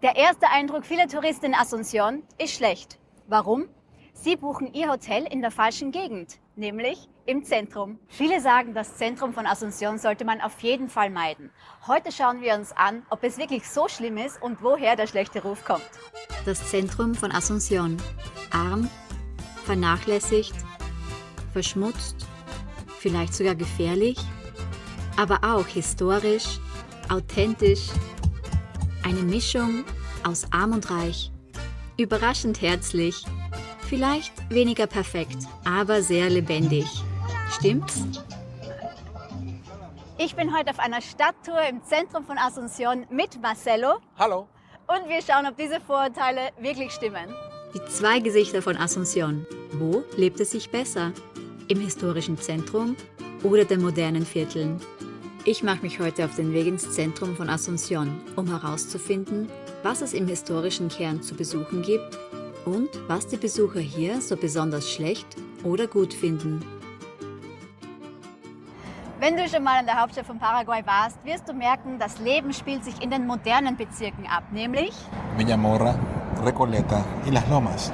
Der erste Eindruck vieler Touristen in Asunción ist schlecht. Warum? Sie buchen ihr Hotel in der falschen Gegend, nämlich im Zentrum. Viele sagen, das Zentrum von Asunción sollte man auf jeden Fall meiden. Heute schauen wir uns an, ob es wirklich so schlimm ist und woher der schlechte Ruf kommt. Das Zentrum von Asunción. Arm, vernachlässigt, verschmutzt, vielleicht sogar gefährlich, aber auch historisch, authentisch. Eine Mischung aus arm und reich. Überraschend herzlich. Vielleicht weniger perfekt, aber sehr lebendig. Stimmt's? Ich bin heute auf einer Stadttour im Zentrum von Asunción mit Marcelo. Hallo. Und wir schauen, ob diese Vorurteile wirklich stimmen. Die zwei Gesichter von Asunción. Wo lebt es sich besser? Im historischen Zentrum oder den modernen Vierteln? Ich mache mich heute auf den Weg ins Zentrum von Asunción, um herauszufinden, was es im historischen Kern zu besuchen gibt und was die Besucher hier so besonders schlecht oder gut finden. Wenn du schon mal in der Hauptstadt von Paraguay warst, wirst du merken, das Leben spielt sich in den modernen Bezirken ab, nämlich Viñamorra, Recoleta y Las Lomas.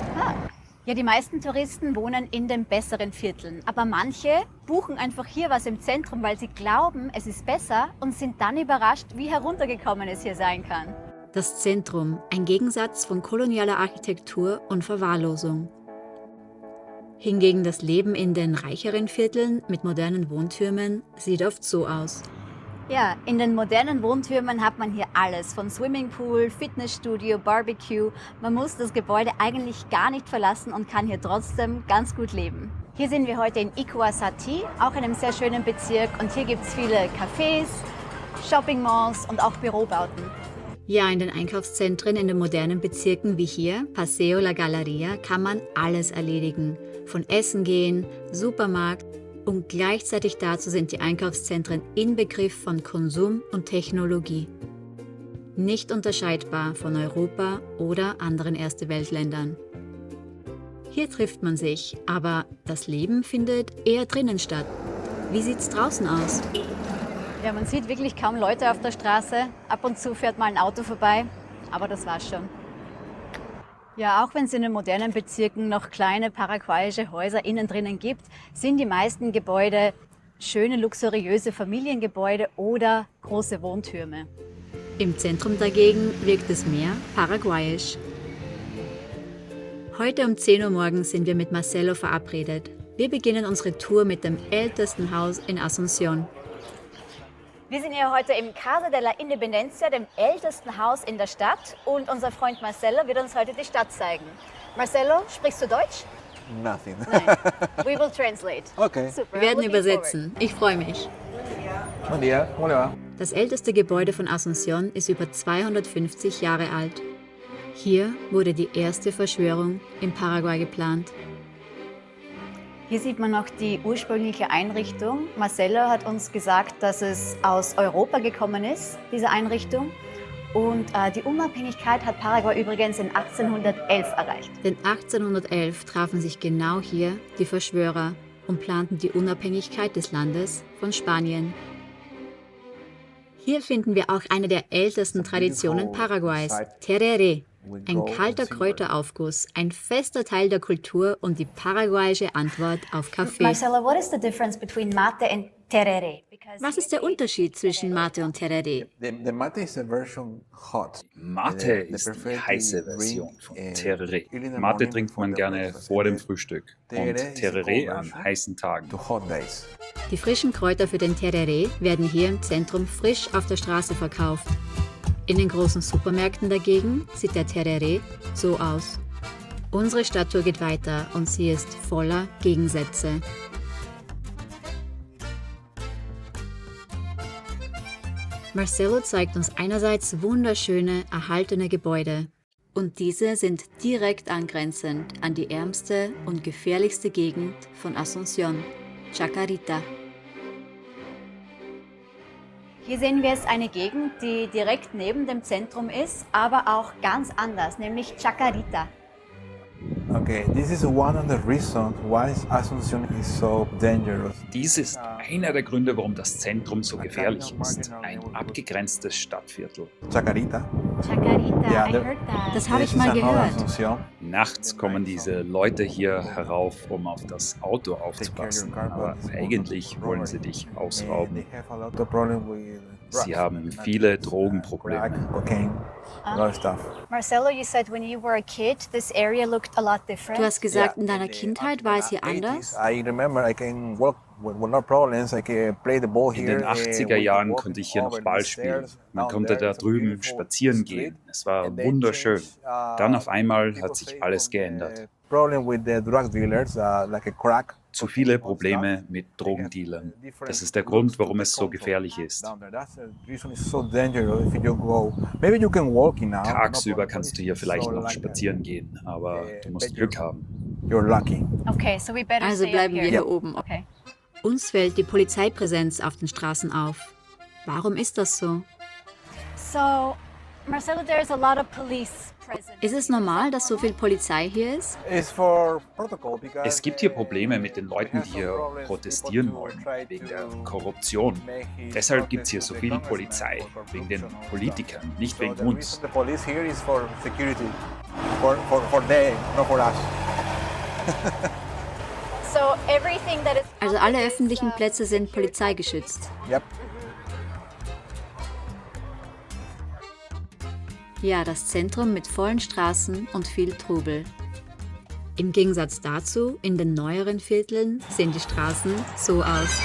Ja, die meisten Touristen wohnen in den besseren Vierteln, aber manche buchen einfach hier was im Zentrum, weil sie glauben, es ist besser und sind dann überrascht, wie heruntergekommen es hier sein kann. Das Zentrum, ein Gegensatz von kolonialer Architektur und Verwahrlosung. Hingegen das Leben in den reicheren Vierteln mit modernen Wohntürmen sieht oft so aus. Ja, in den modernen Wohntürmen hat man hier alles, von Swimmingpool, Fitnessstudio, Barbecue. Man muss das Gebäude eigentlich gar nicht verlassen und kann hier trotzdem ganz gut leben. Hier sind wir heute in Iguazati, auch in einem sehr schönen Bezirk, und hier gibt es viele Cafés, Shopping-Malls und auch Bürobauten. Ja, in den Einkaufszentren in den modernen Bezirken wie hier, Paseo La Galeria, kann man alles erledigen. Von Essen gehen, Supermarkt. Und gleichzeitig dazu sind die Einkaufszentren Inbegriff von Konsum und Technologie. Nicht unterscheidbar von Europa oder anderen Erste-Welt-Ländern. Hier trifft man sich, aber das Leben findet eher drinnen statt. Wie sieht's draußen aus? Ja, man sieht wirklich kaum Leute auf der Straße. Ab und zu fährt mal ein Auto vorbei, aber das war's schon. Ja, auch wenn es in den modernen Bezirken noch kleine paraguayische Häuser innen drinnen gibt, sind die meisten Gebäude schöne, luxuriöse Familiengebäude oder große Wohntürme. Im Zentrum dagegen wirkt es mehr paraguayisch. Heute um 10 Uhr morgens sind wir mit Marcelo verabredet. Wir beginnen unsere Tour mit dem ältesten Haus in Asunción. Wir sind hier heute im Casa de la Independencia, dem ältesten Haus in der Stadt. Und unser Freund Marcelo wird uns heute die Stadt zeigen. Marcelo, sprichst du Deutsch? Nothing. Nein. We will translate. Okay. Super. Wir werden Looking übersetzen. Ich freue mich. Buen día. ¿Cómo le va? Das älteste Gebäude von Asunción ist über 250 Jahre alt. Hier wurde die erste Verschwörung in Paraguay geplant. Hier sieht man noch die ursprüngliche Einrichtung. Marcelo hat uns gesagt, dass es aus Europa gekommen ist, diese Einrichtung. Und die Unabhängigkeit hat Paraguay übrigens in 1811 erreicht. Denn 1811 trafen sich genau hier die Verschwörer und planten die Unabhängigkeit des Landes von Spanien. Hier finden wir auch eine der ältesten Traditionen Paraguays, Tereré. Ein kalter Kräuteraufguss, ein fester Teil der Kultur und die paraguayische Antwort auf Kaffee. Marcelo, what is the difference between mate and tereré? Was ist der Unterschied zwischen Mate und Tereré? The mate is a version hot. Mate ist die heiße Version von Tereré. Mate trinkt man gerne vor dem Frühstück und Tereré an heißen Tagen. To hot days. Die frischen Kräuter für den Tereré werden hier im Zentrum frisch auf der Straße verkauft. In den großen Supermärkten dagegen sieht der Tereré so aus. Unsere Stadttour geht weiter und sie ist voller Gegensätze. Marcelo zeigt uns einerseits wunderschöne, erhaltene Gebäude. Und diese sind direkt angrenzend an die ärmste und gefährlichste Gegend von Asunción, Chacarita. Hier sehen wir jetzt eine Gegend, die direkt neben dem Zentrum ist, aber auch ganz anders, nämlich Chacarita. Okay, this is one of the reasons why Asunción is so dangerous. Dies ist einer der Gründe, warum das Zentrum so gefährlich ist. Ein abgegrenztes Stadtviertel. Chacarita. Chacarita, I heard that. Das habe ich mal gehört. Nachts kommen diese Leute hier herauf, um auf das Auto aufzupassen. Aber eigentlich wollen sie dich ausrauben. Sie haben viele Drogenprobleme. Marcelo, you said when you were a kid, this area looked a lot different. Du hast gesagt, in deiner Kindheit war es hier anders? I remember I can walk with no problems. I can play the ball In here. den 80er Jahren konnte ich hier noch Ball spielen. Man konnte da drüben spazieren gehen. Es war wunderschön. Dann auf einmal hat sich alles geändert. Problem with the drug dealers, like a crack. Zu viele Probleme mit Drogendealern. Das ist der Grund, warum es so gefährlich ist. Tagsüber kannst du hier vielleicht noch spazieren gehen, aber du musst Glück haben. Okay, so we better Also stay bleiben up wir here. hier oben. Okay. Uns fällt die Polizeipräsenz auf den Straßen auf. Warum ist das so? So, Marcelo, there's a lot of police present. Ist es normal, dass so viel Polizei hier ist? Es gibt hier Probleme mit den Leuten, die hier protestieren wollen, wegen der Korruption. Deshalb gibt es hier so viel Polizei, wegen den Politikern, nicht wegen uns. The police here is for security, for them, not for us. So everything that is Also alle öffentlichen Plätze sind polizeigeschützt. Yep. Ja, das Zentrum mit vollen Straßen und viel Trubel. Im Gegensatz dazu, in den neueren Vierteln sehen die Straßen so aus.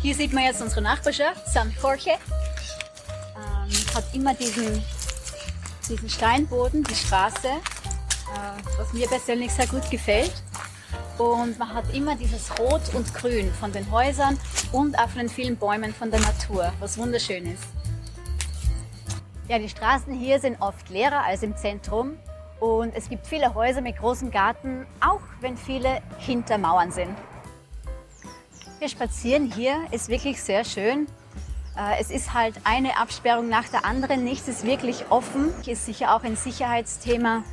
Hier sieht man jetzt unsere Nachbarschaft, San Jorge. Hat immer diesen Steinboden, die Straße, was mir persönlich sehr gut gefällt. Und man hat immer dieses Rot und Grün von den Häusern und auch von den vielen Bäumen von der Natur, was wunderschön ist. Ja, die Straßen hier sind oft leerer als im Zentrum und es gibt viele Häuser mit großem Garten, auch wenn viele hinter Mauern sind. Wir spazieren hier, ist wirklich sehr schön. Es ist halt eine Absperrung nach der anderen, nichts ist wirklich offen. Ist sicher auch ein Sicherheitsthema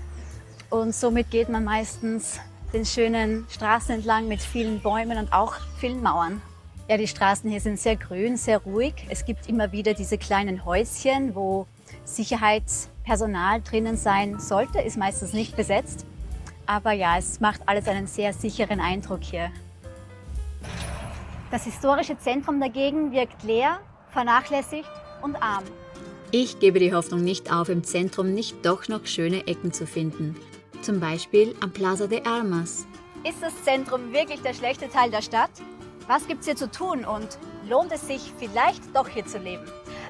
und somit geht man meistens den schönen Straßen entlang mit vielen Bäumen und auch vielen Mauern. Ja, die Straßen hier sind sehr grün, sehr ruhig. Es gibt immer wieder diese kleinen Häuschen, wo Sicherheitspersonal drinnen sein sollte, ist meistens nicht besetzt. Aber ja, es macht alles einen sehr sicheren Eindruck hier. Das historische Zentrum dagegen wirkt leer, vernachlässigt und arm. Ich gebe die Hoffnung nicht auf, im Zentrum nicht doch noch schöne Ecken zu finden. Zum Beispiel am Plaza de Armas. Ist das Zentrum wirklich der schlechte Teil der Stadt? Was gibt's hier zu tun und lohnt es sich vielleicht doch hier zu leben?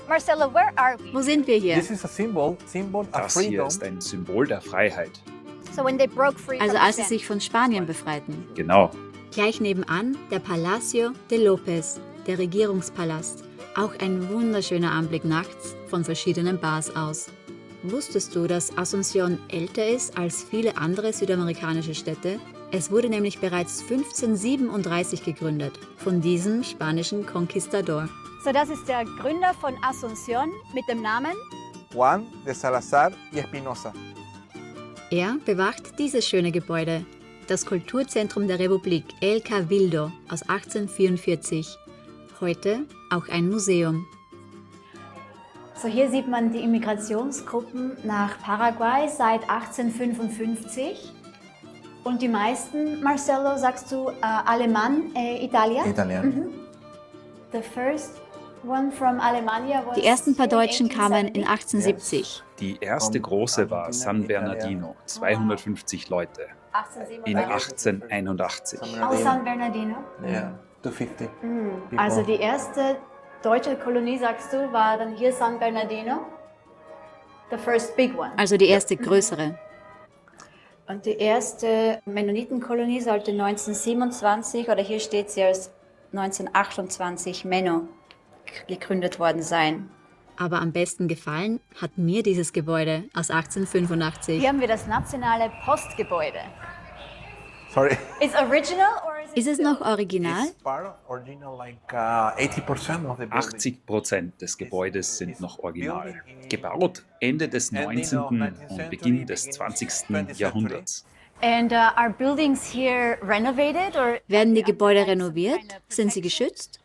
Marcelo, where are we? Wo sind wir hier? This is a symbol of Das hier freedom. ist ein Symbol der Freiheit. So when they broke free Also from als sie sin. sich von Spanien befreiten. Genau. Gleich nebenan der Palacio de López, der Regierungspalast. Auch ein wunderschöner Anblick nachts von verschiedenen Bars aus. Wusstest du, dass Asunción älter ist als viele andere südamerikanische Städte? Es wurde nämlich bereits 1537 gegründet, von diesem spanischen Conquistador. So, das ist der Gründer von Asunción mit dem Namen. Juan de Salazar y Espinosa. Er bewacht dieses schöne Gebäude, das Kulturzentrum der Republik El Cabildo aus 1844. Heute auch ein Museum. So, hier sieht man die Immigrationsgruppen nach Paraguay seit 1855. Und die meisten, Marcelo, sagst du, Alemann, Italia? Italian. The first one from Alemania was Die ersten paar Deutschen kamen in 1870. 1870. Die erste große war San Bernardino, 250 Leute, in 1881. Aus San Bernardino. Yeah, 250. Also die erste deutsche Kolonie, sagst du, war dann hier San Bernardino. The first big one. Also die erste größere. Und die erste Mennonitenkolonie sollte 1927, oder hier steht sie als 1928, Menno, gegründet worden sein. Aber am besten gefallen hat mir dieses Gebäude aus 1885. Hier haben wir das nationale Postgebäude. Sorry. Is original or is Ist es noch original? 80% des Gebäudes sind noch original. Gebaut Ende des 19. und Beginn des 20. Jahrhunderts. And are buildings here renovated or Werden die Gebäude renoviert? Sind sie geschützt?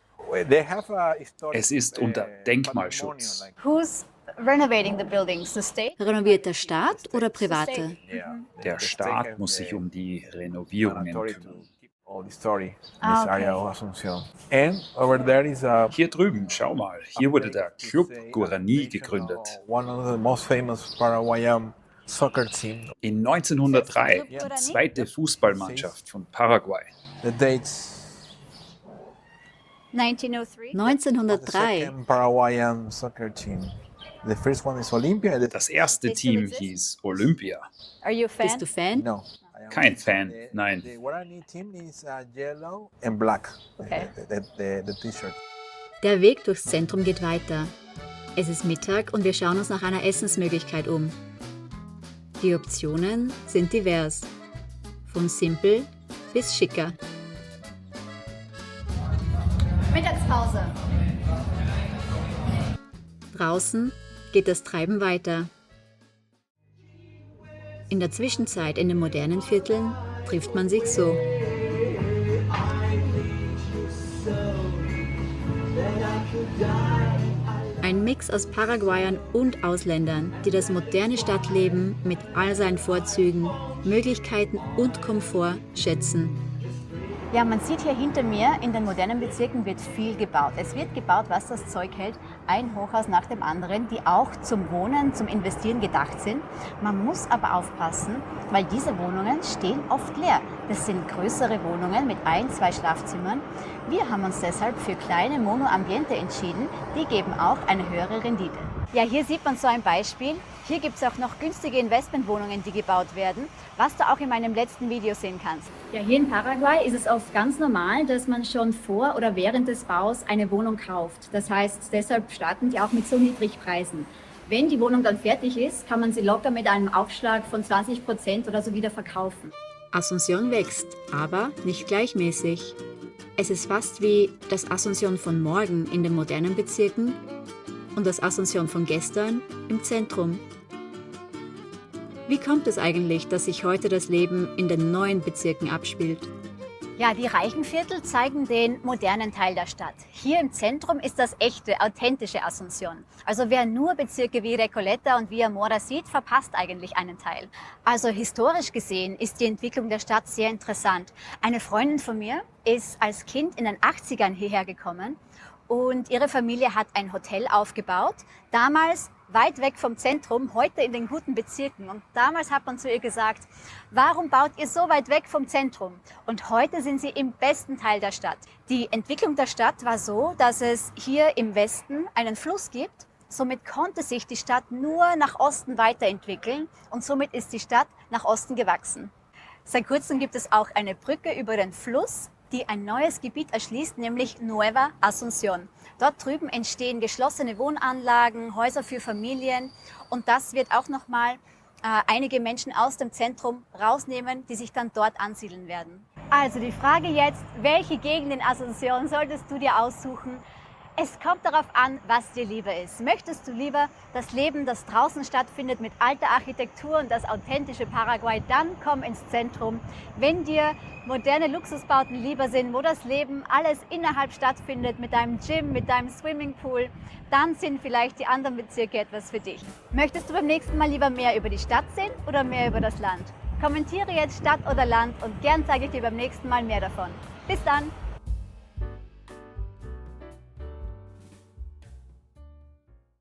Es ist unter Denkmalschutz. who's renovating the buildings? The state? Renoviert der Staat oder Private? Der Staat muss sich um die Renovierungen kümmern. Hier drüben, schau mal, hier wurde der Club Guarani gegründet. In 1903 die zweite Fußballmannschaft von Paraguay. 1903? 1903. Das erste Team hieß Olympia. Are you a fan? Bist du Fan? Kein Fan, nein. The Guarani team is yellow and black. Okay. The T-shirt. Der Weg durchs Zentrum geht weiter. Es ist Mittag und wir schauen uns nach einer Essensmöglichkeit um. Die Optionen sind divers. Von simpel bis schicker. Mittagspause. Draußen geht das Treiben weiter. In der Zwischenzeit in den modernen Vierteln trifft man sich so. Ein Mix aus Paraguayern und Ausländern, die das moderne Stadtleben mit all seinen Vorzügen, Möglichkeiten und Komfort schätzen. Ja, man sieht hier hinter mir, in den modernen Bezirken wird viel gebaut. Es wird gebaut, was das Zeug hält. Ein Hochhaus nach dem anderen, die auch zum Wohnen, zum Investieren gedacht sind. Man muss aber aufpassen, weil diese Wohnungen stehen oft leer. Das sind größere Wohnungen mit 1, 2 Schlafzimmern. Wir haben uns deshalb für kleine Monoambiente entschieden. Die geben auch eine höhere Rendite. Ja, hier sieht man so ein Beispiel. Hier gibt es auch noch günstige Investmentwohnungen, die gebaut werden, was du auch in meinem letzten Video sehen kannst. Ja, hier in Paraguay ist es oft ganz normal, dass man schon vor oder während des Baus eine Wohnung kauft. Das heißt, deshalb starten die auch mit so Niedrigpreisen. Wenn die Wohnung dann fertig ist, kann man sie locker mit einem Aufschlag von 20% oder so wieder verkaufen. Asunción wächst, aber nicht gleichmäßig. Es ist fast wie das Asunción von morgen in den modernen Bezirken und das Asunción von gestern im Zentrum. Wie kommt es eigentlich, dass sich heute das Leben in den neuen Bezirken abspielt? Ja, die reichen Viertel zeigen den modernen Teil der Stadt. Hier im Zentrum ist das echte, authentische Asunción. Also wer nur Bezirke wie Recoleta und Villa Mora sieht, verpasst eigentlich einen Teil. Also historisch gesehen ist die Entwicklung der Stadt sehr interessant. Eine Freundin von mir ist als Kind in den 80ern hierher gekommen und ihre Familie hat ein Hotel aufgebaut. Damals weit weg vom Zentrum, heute in den guten Bezirken. Und damals hat man zu ihr gesagt, warum baut ihr so weit weg vom Zentrum? Und heute sind sie im besten Teil der Stadt. Die Entwicklung der Stadt war so, dass es hier im Westen einen Fluss gibt. Somit konnte sich die Stadt nur nach Osten weiterentwickeln und somit ist die Stadt nach Osten gewachsen. Seit kurzem gibt es auch eine Brücke über den Fluss, die ein neues Gebiet erschließt, nämlich Nueva Asunción. Dort drüben entstehen geschlossene Wohnanlagen, Häuser für Familien und das wird auch nochmal einige Menschen aus dem Zentrum rausnehmen, die sich dann dort ansiedeln werden. Also die Frage jetzt, welche Gegend in Asunción solltest du dir aussuchen? Es kommt darauf an, was dir lieber ist. Möchtest du lieber das Leben, das draußen stattfindet mit alter Architektur und das authentische Paraguay, dann komm ins Zentrum. Wenn dir moderne Luxusbauten lieber sind, wo das Leben alles innerhalb stattfindet, mit deinem Gym, mit deinem Swimmingpool, dann sind vielleicht die anderen Bezirke etwas für dich. Möchtest du beim nächsten Mal lieber mehr über die Stadt sehen oder mehr über das Land? Kommentiere jetzt Stadt oder Land und gern zeige ich dir beim nächsten Mal mehr davon. Bis dann!